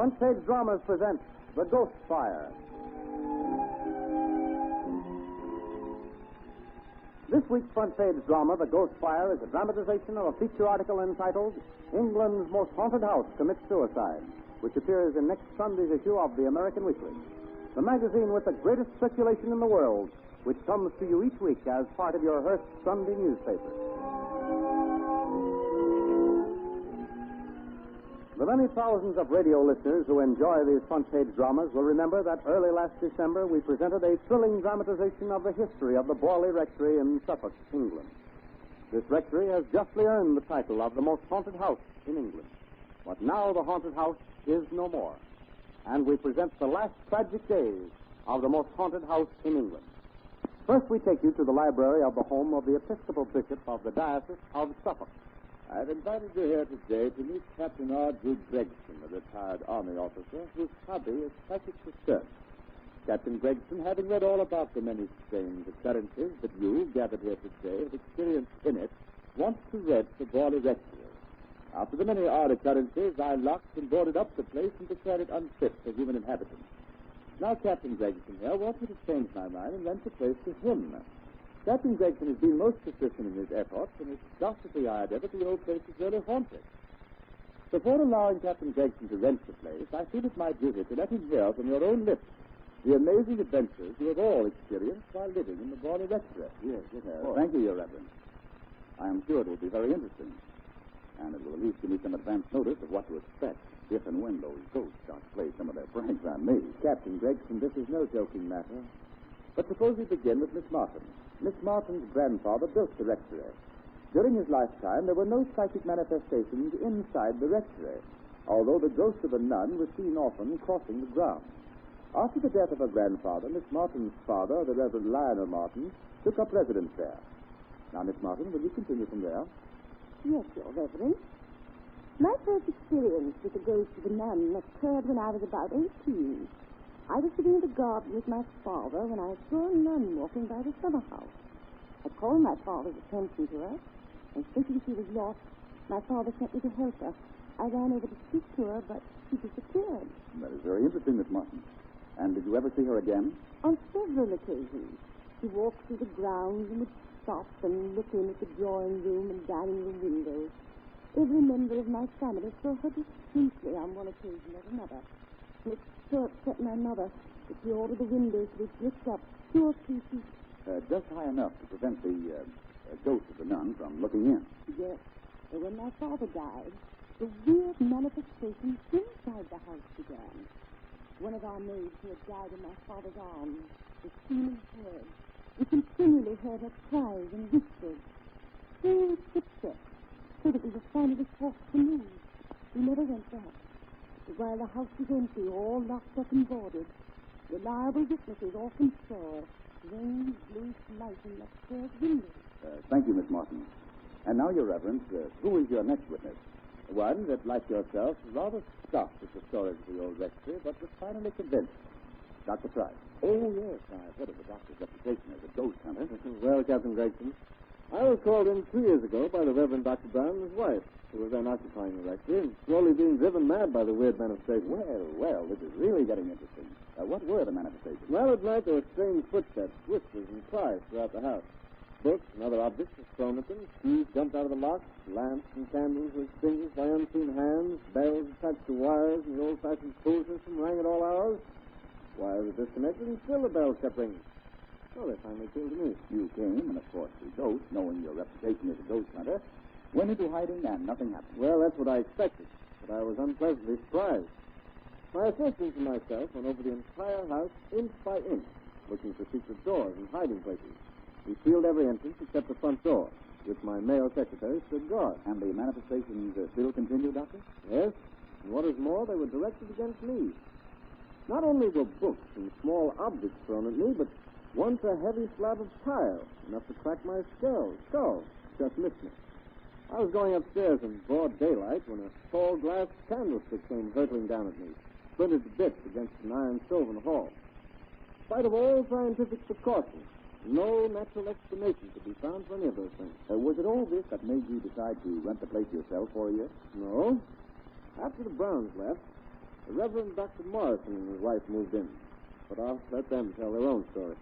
Front Page Dramas present The Ghost Fire. This week's Front Page drama, The Ghost Fire, is a dramatization of a feature article entitled England's Most Haunted House Commits Suicide, which appears in next Sunday's issue of the American Weekly, the magazine with the greatest circulation in the world, which comes to you each week as part of your Hearst Sunday newspaper. The many thousands of radio listeners who enjoy these front-page dramas will remember that early last December we presented a thrilling dramatization of the history of the Borley Rectory in Suffolk, England. This rectory has justly earned the title of the most haunted house in England. But now the haunted house is no more, and we present the last tragic days of the most haunted house in England. First, we take you to the library of the home of the Episcopal Bishop of the Diocese of Suffolk. I've invited you here today to meet Captain R. Drew Gregson, a retired Army officer whose hobby is psychic research. Captain Gregson, having read all about the many strange occurrences that you, gathered here today, have experienced in it, wants to rent the Borley Rectory. After the many odd occurrences, I locked and boarded up the place and declared it unfit for human inhabitants. Now Captain Gregson here wants me to change my mind and rent the place to him. Captain Gregson has been most persistent in his efforts, and it's just as the idea that the old place is really haunted. Before allowing Captain Gregson to rent the place, I feel it my duty to let him hear from your own lips the amazing adventures you have all experienced while living in the Borley Rectory. Yes. Thank you, Your Reverence. I am sure it will be very interesting, and it will at least give me some advance notice of what to expect if and when those ghosts start to play some of their pranks on me. Captain Gregson, this is no joking matter. But suppose we begin with Miss Martin. Miss Martin's grandfather built the rectory. During his lifetime, there were no psychic manifestations inside the rectory, although the ghost of a nun was seen often crossing the ground. After the death of her grandfather, Miss Martin's father, the Reverend Lionel Martin, took up residence there. Now, Miss Martin, will you continue from there? Yes, Your Reverence. My first experience with the ghost of a nun occurred when I was about 18. I was sitting in the garden with my father when I saw a nun walking by the summer house. I called my father's attention to her, and thinking she was lost, my father sent me to help her. I ran over to speak to her, but she disappeared. That is very interesting, Miss Martin. And did you ever see her again? On several occasions. She walked through the grounds and would stop and look in at the drawing room and dining room windows. Every member of my family saw her distinctly on one occasion or another. And it so upset my mother that she ordered the windows to be flicked up 2 or 3 feet. Just high enough to prevent the ghost of the nun from looking in. Yes. But when my father died, the weird manifestations inside the house began. One of our maids who had died in my father's arms was seen and heard. We continually heard her cries and whispers. Strange footsteps, so that we were finally forced to move. We never went back. But while the house was empty, all locked up and boarded, reliable witnesses often saw strange blue light in the upstairs windows. Thank you, Miss Martin. And now, Your Reverence, who is your next witness? One that, like yourself, rather scoffed at the stories of the old rectory, but was finally convinced. Dr. Price. Oh, yes, I've heard of the doctor's reputation as a ghost hunter. Well, Captain Gregson, I was called in 2 years ago by the Reverend Dr. Brown and his wife, who was then occupying the rectory and slowly being driven mad by the weird manifestations. Well, this is really getting interesting. What were the manifestations? Well, at night there were strange footsteps, whispers, and cries throughout the house. Books and other objects were thrown at them, keys jumped out of the locks, lamps and candles were extinguished by unseen hands, bells attached to wires, and the old-fashioned school system rang at all hours. Wires were disconnected, and still the bells kept ringing. So they finally came to me. You came, and of course the ghost, knowing your reputation as a ghost hunter, went into hiding, and nothing happened. Well, that's what I expected, but I was unpleasantly surprised. My assistants and myself went over the entire house, inch by inch, looking for secret doors and hiding places. We sealed every entrance except the front door, which my male secretary stood guard. And the manifestations still continue, Doctor? Yes, and what is more, they were directed against me. Not only were books and small objects thrown at me, but once a heavy slab of tile, enough to crack my skull, just missed me. I was going upstairs in broad daylight when a tall glass candlestick came hurtling down at me, splintered to bits against an iron stove in the hall. In spite of all scientific precautions, no natural explanation could be found for any of those things. Was it all this that made you decide to rent the place yourself for a year? No. After the Browns left, The Reverend Dr. Morrison and his wife moved in. But I'll let them tell their own story.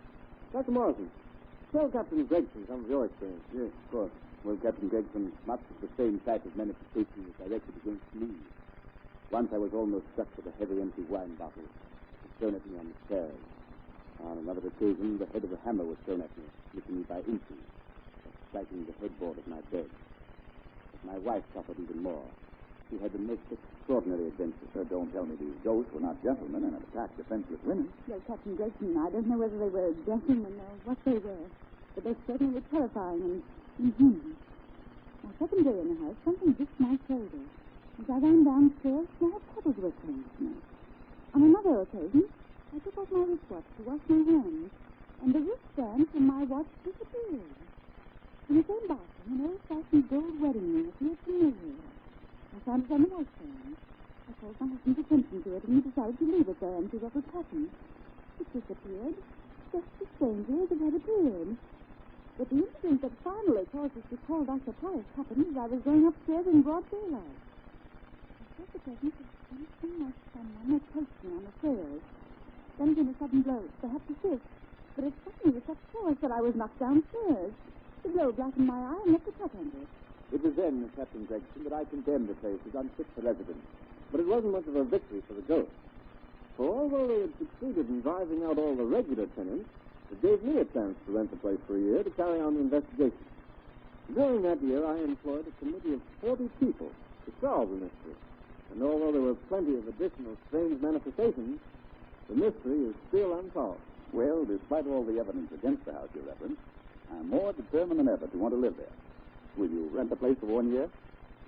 Dr. Morrison, tell Captain Gregson some of your experience. Yes, of course. Well, Captain Gregson, much of the same type of manifestation was directed against me. Once I was almost struck with a heavy empty wine bottle. It was thrown at me on the stairs. On another occasion, the head of a hammer was thrown at me, slipping me by inches, striking the headboard of my bed. But my wife suffered even more. She had the most extraordinary adventure. Don't tell me these ghosts were not gentlemen and had attacked defenseless women. Well, Captain Gregson, I don't know whether they were gentlemen or what they were, but they certainly were terrifying and inhuman. My second day in the house, something bit my shoulder. As I ran downstairs, small puddles were thrown at me. On another occasion, I took off my wristwatch to wash my hands, and the wristband from my watch disappeared. In the same bathroom, an old-fashioned gold wedding ring appeared familiar. I found it on the washstand. I called my husband's attention to it, and he decided to leave it there and see what would happen. It disappeared, just as strangely as it had appeared. But the incident that finally caused us to call Dr. Price happened as I was going upstairs in broad daylight. I felt the presence of something like someone approached me on the stairs. Then came a sudden blow, perhaps a fist, but it struck me with such force that I was knocked downstairs. The blow blackened my eye and left a cut under it. It was then, Captain Gregson, that I condemned the place as unfit for residence. But it wasn't much of a victory for the ghosts. For although they had succeeded in driving out all the regular tenants, it gave me a chance to rent the place for a year to carry on the investigation. During that year, I employed a committee of 40 people to solve the mystery. And although there were plenty of additional strange manifestations, the mystery is still unsolved. Well, despite all the evidence against the house, Your Reverence, I'm more determined than ever to want to live there. Will you rent the place for 1 year?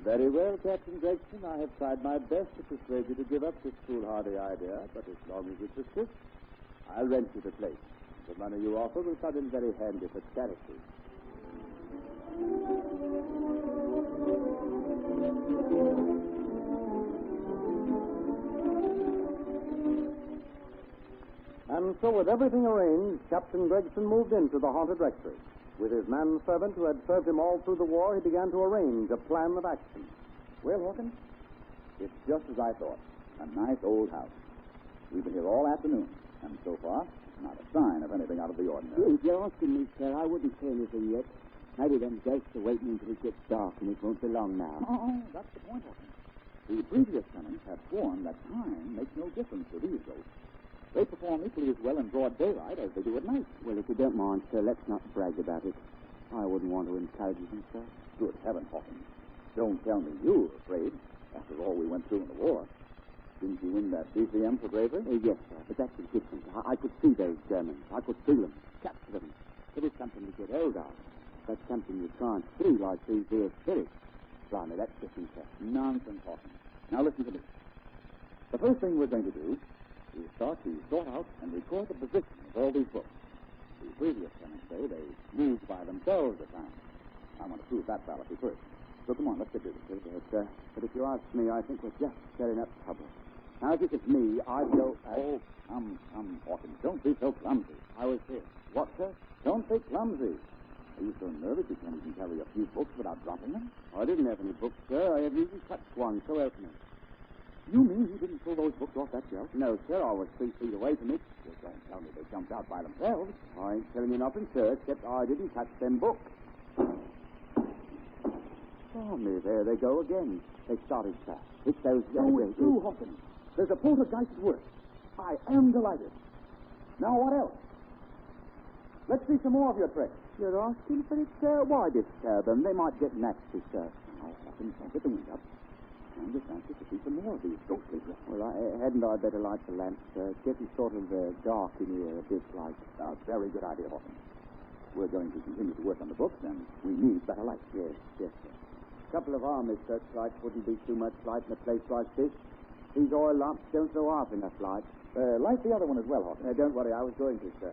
Very well, Captain Gregson. I have tried my best to persuade you to give up this foolhardy idea, but as long as you persist, I'll rent you the place. The money you offer will come in very handy for charity. And so, with everything arranged, Captain Gregson moved into the haunted rectory. With his manservant who had served him all through the war, he began to arrange a plan of action. Well, Hawkins, it's just as I thought. A nice old house. We've been here all afternoon, and so far, not a sign of anything out of the ordinary. If you're asking me, sir, I wouldn't say anything yet. Maybe them ghosts are waiting until it gets dark, and it won't be long now. Oh, that's the point, Hawkins. The previous tenants have sworn that time makes no difference to these ghosts. They perform equally as well in broad daylight as they do at night. Well, if you don't mind, sir, let's not brag about it. I wouldn't want to encourage them, sir. Good heaven, Hawkins. Don't tell me you were afraid after all we went through in the war. Didn't you win that DCM for bravery? Yes, sir, but that's different. I could see those Germans. I could feel them, capture them. It is something to get hold of. That's something you can't see like these dear spirits. Blimey, that's different, sir. Nonsense, Hawkins. Now listen to me. The first thing we're going to do is start to sort out and record the position of all these books. The previous tenants say they moved by themselves at times. I want to prove that fallacy first. So come on, let's get to this. Yes, sir. But if you ask me, I think we're just stirring up trouble. Now, if it was me, I'd go... Oh, come, Hawkins. Don't be so clumsy. I was here. What, sir? Don't be clumsy. Are you so nervous you can't even carry a few books without dropping them? I didn't have any books, sir. I haven't even touched one, so help me. You mean you didn't pull those books off that shelf? No, sir. I was 3 feet away from it. You don't tell me they jumped out by themselves. I ain't telling you nothing, sir, except I didn't touch them books. Oh, me, there they go again. They started, sir. It's those... It's true, Hawkins. There's a poltergeist at work. I am delighted. Now, what else? Let's see some more of your tricks. You're asking for it, sir? Why disturb them? They might get nasty, sir. Now, Hawkins, don't get the wind up. I'm just anxious to see some more of these ghostly tricks. Well, hadn't I better light the lamp, sir? It's getting sort of dark in here a bit like... A very good idea, Hawkins. We're going to continue to work on the books, and we need better light. Yes, sir. A couple of army searchlights wouldn't be too much light in a place like this. These oil lamps don't throw half enough light. Light the other one as well, Hawkins. Don't worry, I was going to, sir.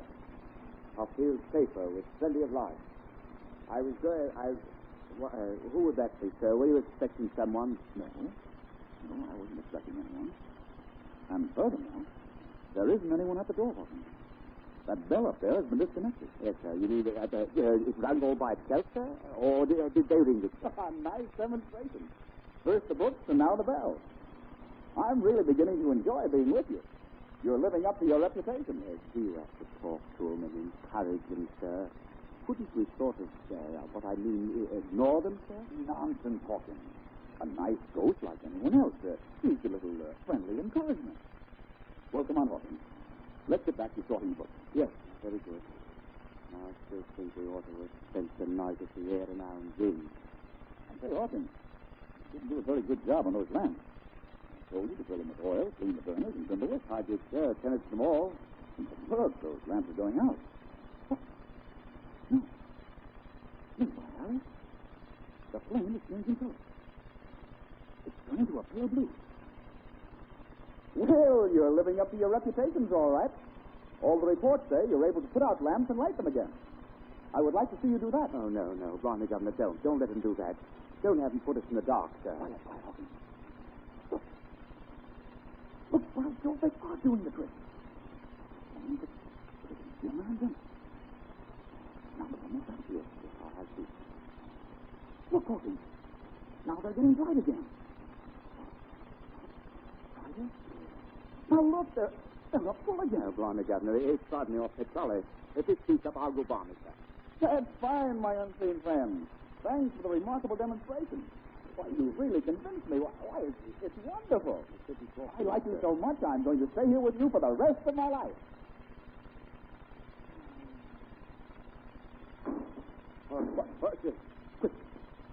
I'll feel safer with plenty of light. I was going... who would that be, sir? Were you expecting someone? No, I wasn't expecting anyone. And furthermore, there isn't anyone at the door, Hawkins. That bell up there has been disconnected. Yes, sir. You mean it rang all by itself, sir? Or did they ring it? Nice demonstration. First the books and now the bell. I'm really beginning to enjoy being with you. You're living up to your reputation. Yes, you have to talk to him and encourage him, sir. Couldn't we sort of, what I mean, ignore them, sir? Nonsense, Hawkins. A nice ghost like anyone else. Needs a little friendly encouragement. Well, come on, Hawkins. Let's get back to sorting books. Yes, very good. I still think we ought to have spent the night at the Air and Iron Inn. I say, Hawkins, you didn't do a very good job on those lamps. I told you to fill them with oil, clean the burners, and trim the wick. I did, sir. Tenants them all. Look, those lamps are going out. What? No. No, Harry. The flame is changing color. It's turning to a pale blue. Well, you're living up to your reputations, all right. All the reports say you're able to put out lamps and light them again. I would like to see you do that. Oh, no. Blimey, Governor, don't. Don't let him do that. Don't have him put us in the dark, sir. Quiet, Hawkins. Look, by Jove, they are doing the trick. Now, look, almost out here. I see. Look, Hawkins. Now they're getting bright again. Brighter? Now, look, they're up full again. Oh, blimey, Governor, it's starting off petrol. If this keeps up, I'll go bomb it, sir. That's fine, my unseen friend. Thanks for the remarkable demonstration. Why, you really convinced me. Why, it's wonderful. I like you so much, I'm going to stay here with you for the rest of my life.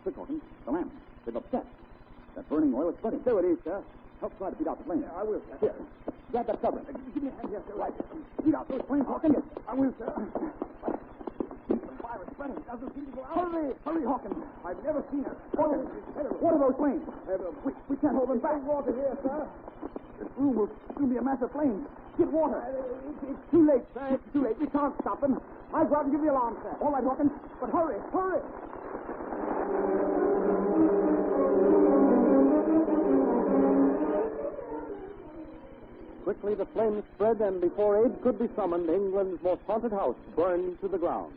Quick, Hawkins. The lamp. They've upset. That burning oil is spreading. So it is, sir. Help try to beat out the flame. I will, sir. Here, grab that cover. Give me a hand here, sir. Right. Beat out those flames, Hawkins. I will, sir. The fire is spreading. Doesn't seem to go out. Hurry, Hawkins. I've never seen it. What are those flames? We can't hold them back. Water here, sir. This room will soon be a mass of flames. Get water. It's too late, sir. It's too late. We can't stop them. I'll go out and give the alarm, sir. All right, Hawkins. But hurry. Quickly the flames spread, and before aid could be summoned, England's most haunted house burned to the ground.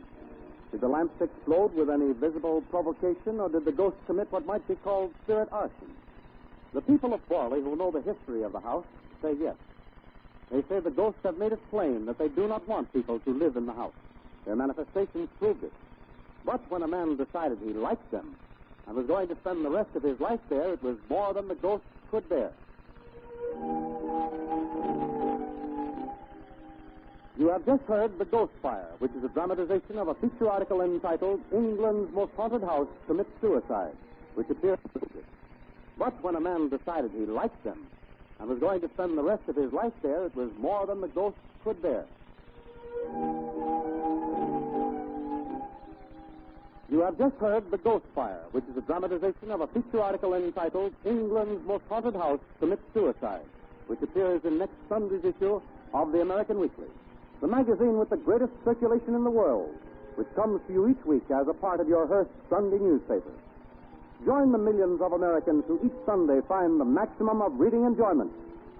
Did the lamps explode with any visible provocation, or did the ghost commit what might be called spirit arson? The people of Borley, who know the history of the house, say yes. They say the ghosts have made it plain that they do not want people to live in the house. Their manifestations proved it. But when a man decided he liked them and was going to spend the rest of his life there, it was more than the ghosts could bear. You have just heard The Ghost Fire, which is a dramatization of a feature article entitled England's Most Haunted House Commits Suicide, which appears in the book. But when a man decided he liked them and was going to spend the rest of his life there, it was more than the ghosts could bear. You have just heard The Ghost Fire, which is a dramatization of a feature article entitled England's Most Haunted House Commits Suicide, which appears in next Sunday's issue of the American Weekly, the magazine with the greatest circulation in the world, which comes to you each week as a part of your Hearst Sunday newspaper. Join the millions of Americans who each Sunday find the maximum of reading enjoyment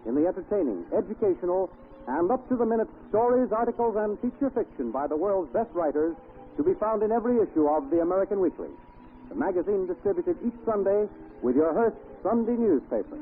in the entertaining, educational, and up-to-the-minute stories, articles, and feature fiction by the world's best writers to be found in every issue of the American Weekly, the magazine distributed each Sunday with your Hearst Sunday newspaper.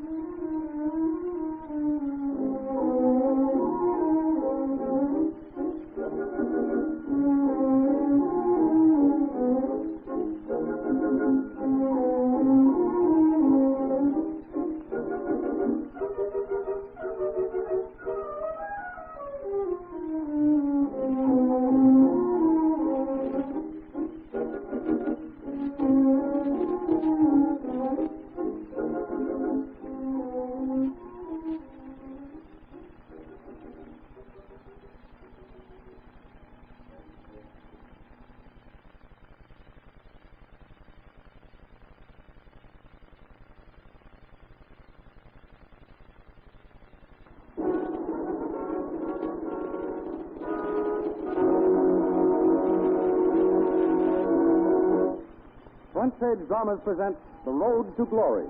Front Page Dramas present The Road to Glory.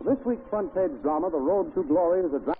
This week's Front Page drama, The Road to Glory, is a drama